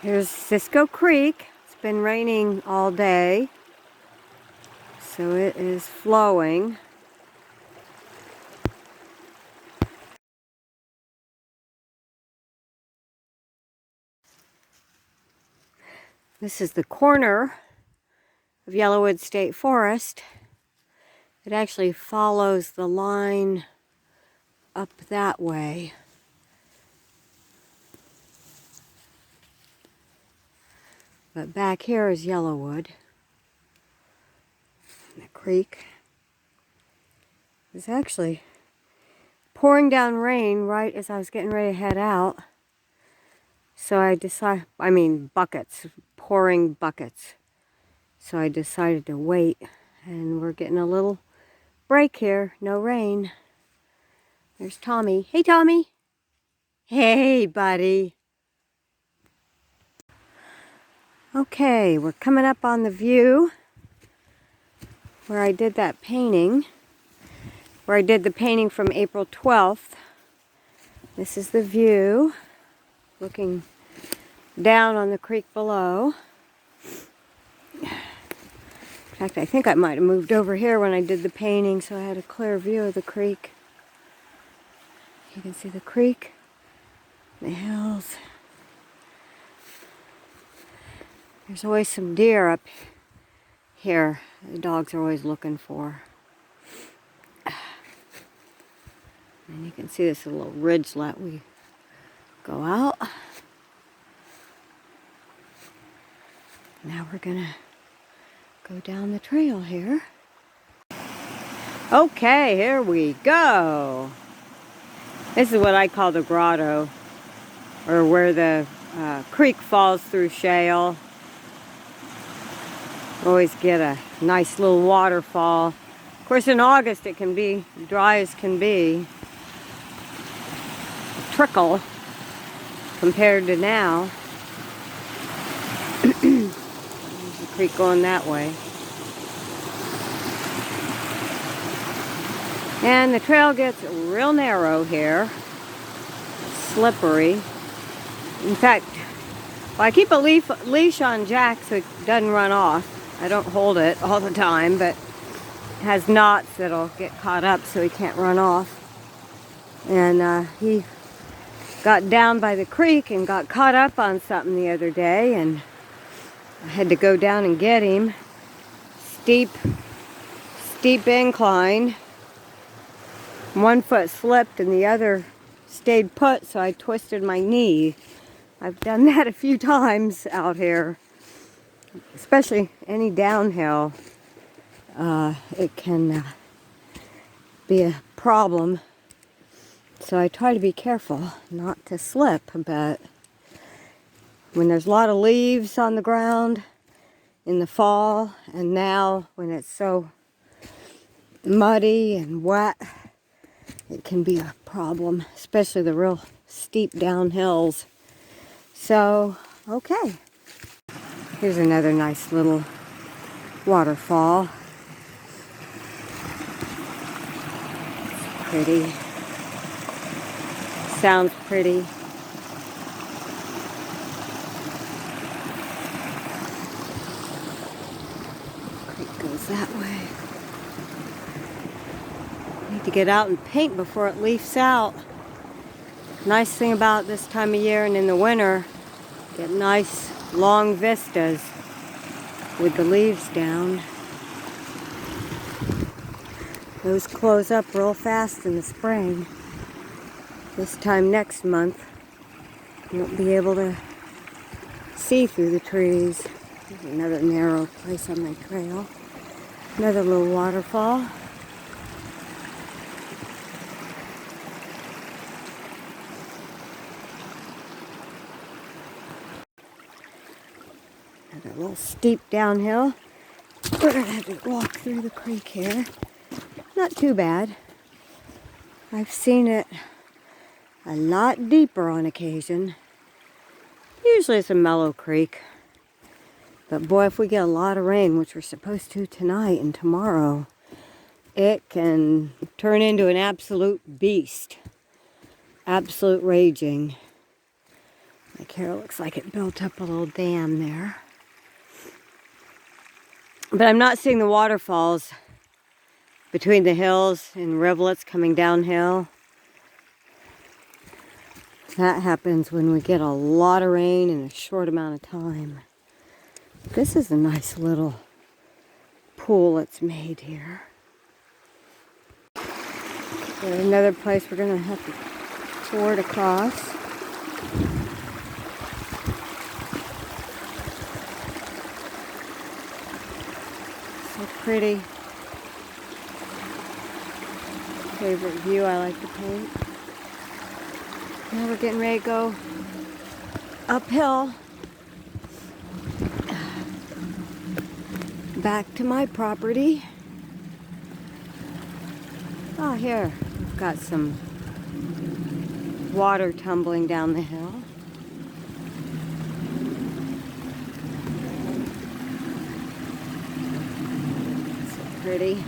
Here's Cisco Creek. It's been raining all day, so it is flowing. This is the corner of Yellowwood State Forest. It actually follows the line up that way. But back here is Yellowwood. The creek is actually pouring down rain right as I was getting ready to head out. So buckets, pouring buckets. So I decided to wait, and we're getting a little break here. No rain. There's Tommy. Hey, Tommy. Hey, buddy. Okay, we're coming up on the view where I did that painting, where I did the painting from April 12th. This is the view, looking down on the creek below. In fact, I think I might have moved over here when I did the painting, so I had a clear view of the creek. You can see the creek, the hills. There's always some deer up here. The dogs are always looking for. And you can see this little ridgelet. We go out. Now we're gonna go down the trail here. Okay, here we go. This is what I call the grotto, or where the creek falls through shale. Always get a nice little waterfall. Of course, in August it can be dry as can be. A trickle compared to now. There's the creek going that way. And the trail gets real narrow here. Slippery. In fact, I keep a leash on Jack so it doesn't run off. I don't hold it all the time, but it has knots that'll get caught up so he can't run off. And he got down by the creek and got caught up on something the other day, and I had to go down and get him. Steep incline. One foot slipped and the other stayed put, so I twisted my knee. I've done that a few times out here, especially any downhill. It can be a problem. So I try to be careful not to slip, but when there's a lot of leaves on the ground in the fall, and now when it's so muddy and wet, it can be a problem, especially the real steep downhills. So, okay. Here's another nice little waterfall. It's pretty. Sounds pretty. Creek goes that way. Need to get out and paint before it leafs out. Nice thing about this time of year and in the winter, get nice long vistas with the leaves down. Those close up real fast in the spring. This time next month, you won't be able to see through the trees. There's another narrow place on my trail. Another little waterfall. Another little steep downhill. We're gonna have to walk through the creek here. Not too bad. I've seen it a lot deeper on occasion. Usually it's a mellow creek. But boy, if we get a lot of rain, which we're supposed to tonight and tomorrow, it can turn into an absolute beast. Absolute raging. Like here it looks like it built up a little dam there. But I'm not seeing the waterfalls between the hills and rivulets coming downhill. That happens when we get a lot of rain in a short amount of time. This is a nice little pool it's made here. There's another place we're going to have to ford across. So pretty. Favorite view I like to paint. Now we're getting ready to go uphill back to my property. Oh, here we've got some water tumbling down the hill. So pretty.